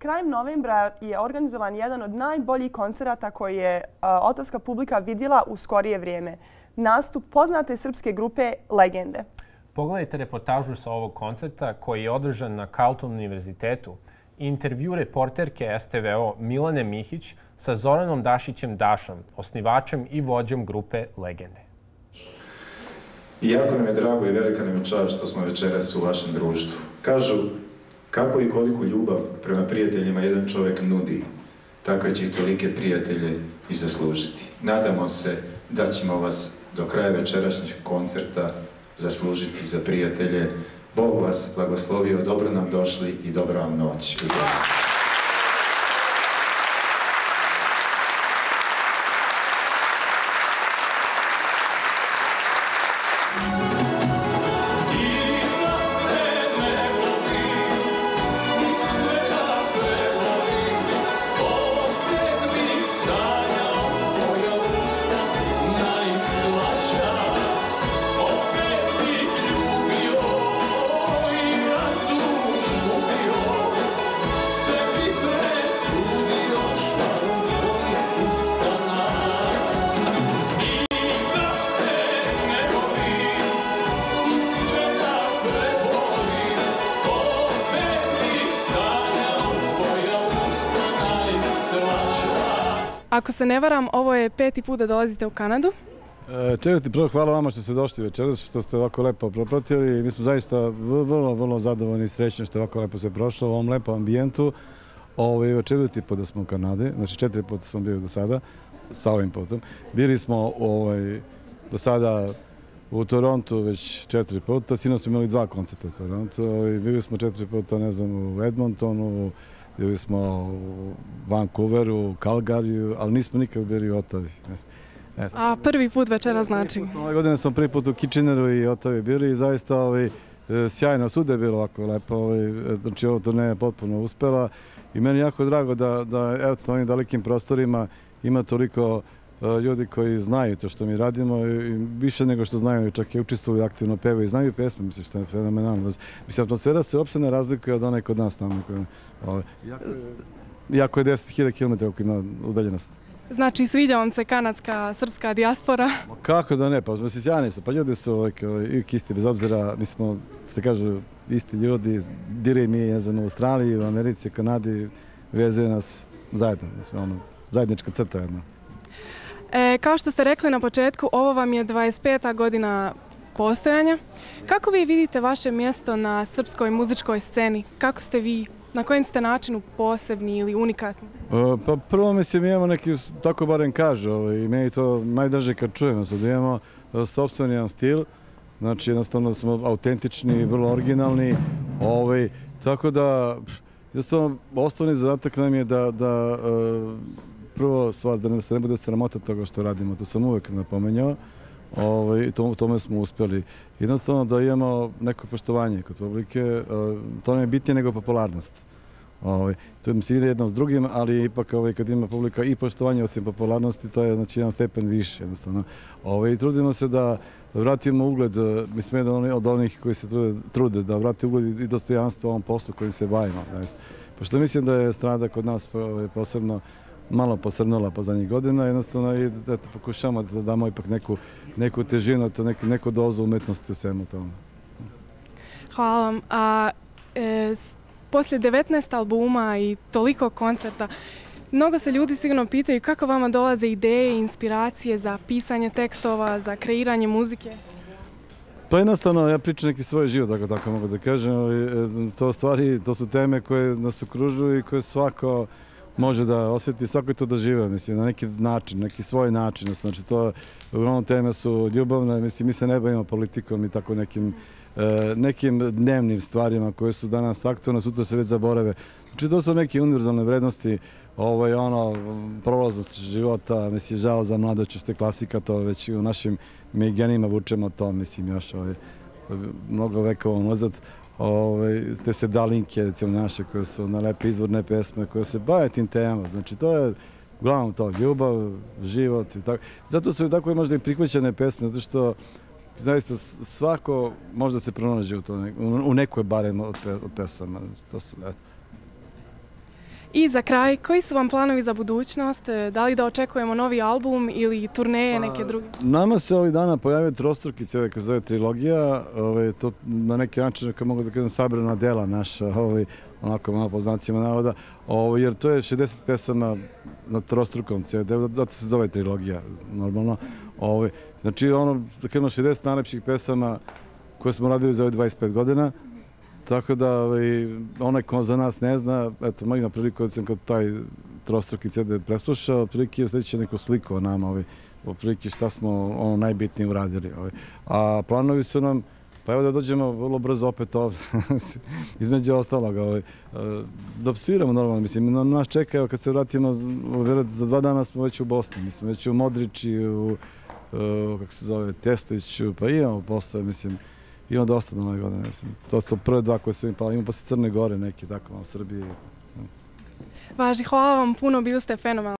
Krajem novembra je organizovan jedan od najboljih koncerata koje je otavska publika vidjela u skorije vrijeme. Nastup poznate srpske grupe Legende. Pogledajte reportažu sa ovog koncerta koji je održan na Carleton univerzitetu i intervju reporterke STVO Milane Mihić sa Zoranom Dašićem Dašom, osnivačem i vođom grupe Legende. Jako nam je drago i velika nam je čast što smo večeras u vašem društvu. Kažu, kako i koliku ljubav prema prijateljima jedan čovjek nudi, tako će i tolike prijatelje i zaslužiti. Nadamo se da ćemo vas do kraja večerašnjeg koncerta zaslužiti za prijatelje. Bog vas blagoslovio, dobro nam došli i dobro vam noć. Ako se ne varam, ovo je 5. put da dolazite u Kanadu. Četvrti, prvo hvala vama što ste došli večeras, što ste ovako lepo propratili. Mi smo zaista vrlo zadovoljni i srećni što je ovako lepo se prošlo u ovom lepom ambijentu. Četvrti put da smo u Kanadi, znači 4 puta smo bili do sada, sa ovim putom. Bili smo do sada u Torontu već 4 puta, sinoć smo imali 2 koncerta u Torontu. Bili smo 4 puta, ne znam, u Edmontonu, bili smo u Vancouveru, u Calgaryu, ali nismo nikad bili u Ottavi. A prvi put večera znači? Ove godine smo prvi put u Kitcheneru i Ottavi bili i zaista sjajno, svuda je bilo ovako lepo. Znači ovo turneja je potpuno uspela i meni je jako drago da evo na ovim dalekim prostorima ima toliko ljudi koji znaju to što mi radimo i više nego što znaju, čak i učestvuju aktivno, pevaju i znaju pjesme, mislim što je fenomenalno. Mislim, atmosfera se uopšte ne razlikuje od one kod nas tamo. Iako je 10.000 km oko ima udaljenost. Znači, sviđa vam se kanadska, srpska dijaspora? Kako da ne, pa smo sjajni su, pa ljudi su uvijek isti, bez obzira, mi smo, se kažu, isti ljudi, bili mi, ne znam, u Australiji, u Americi, Kanadi, vezuju nas zajedno, zajednička crta jedna. Kao što ste rekli na početku, ovo vam je 25. godina postojanja. Kako vi vidite vaše mjesto na srpskoj muzičkoj sceni? Kako ste vi, na kojem ste načinu posebni ili unikatni? Pa prvo mislim imamo neki, tako barem kažu, i meni to najdraže kad čujemo, da imamo sopstveni jedan stil, znači jednostavno smo autentični, vrlo originalni, tako da jednostavno osnovni zadatak nam je da prvo stvar, da se ne bude sramota toga što radimo, to sam uvek napomenjao i u tome smo uspjeli. Jednostavno da imamo neko poštovanje kod publike, to ne je bitnije nego popularnost. To se ide jedno s drugim, ali ipak kad ima publika i poštovanje osim popularnosti, to je jedan stepen više jednostavno. I trudimo se da vratimo ugled, mislim jedan od onih koji se trude da vrati ugled i dostojanstvo ovom poslu kojim se bavimo. Pošto mislim da je estrada kod nas posebno malo posrnula po zadnjih godina, jednostavno i pokušamo da damo ipak neku težinu, neku dozu umetnosti u svemu tomu. Hvala vam. A poslije 19 albuma i toliko koncerta, mnogo se ljudi sigurno pitaju kako vama dolaze ideje i inspiracije za pisanje tekstova, za kreiranje muzike? Pa jednostavno, ja pričam neki svoj život, ako tako mogu da kažem. To su teme koje nas okružuju i koje svako može da osjeti, svako je to doživio, mislim, na neki način, neki svoj način. Znači, uglavnom teme su ljubavne, mislim, mi se ne bavimo politikom i tako nekim dnevnim stvarima koje su danas aktualne, sutra se već zaborave. Znači, to su neke univerzalne vrednosti, prolaznost života, mislim, žao za mladoću, što je klasika, to već u našim genima vučemo to, mislim, još mnogo vekova unazad. Te sevdalinke, recimo naše, koje su na lepe izvorne pesme, koje se bave tim temama. Znači, to je uglavnom to, ljubav, život i tako. Zato su tako možda i prihvaćene pesme, zato što zaista svako možda se pronađe u nekoj barem od pesama. I za kraj, koji su vam planovi za budućnost? Da li da očekujemo novi album ili turneje neke druge? Nama se ovih dana pojavio trostruki CD koji se zove Trilogija. To na neki način, kako mogu da kažem, sabrana dela naša, onako malo po znacima navoda, jer to je 60 pesama na trostrukom CD, zato se zove Trilogija, normalno. Znači, da kažemo, 60 najlepših pesama koje smo radili za ove 25 godina. Tako da, onaj ko za nas ne zna, eto, ima priliku da sam kod taj trostruki CD preslušao, prilike sljedeće neku sliku o nama, prilike šta smo najbitnije uradili. A planovi su nam, pa evo da dođemo vrlo brzo opet ovdje, između ostaloga, da sviramo normalno, mislim, nas čeka, evo kad se vratimo, za 2 dana smo već u Bosni, mislim, već u Modriči, kako se zove, Testiću, pa imamo posao, mislim, imamo dosta na nove godine, mislim. To su prve 2 koje su imali, imamo posle Crne Gore neki, tako, u Srbiji. Važi, hvala vam puno, bili ste fenomenalni.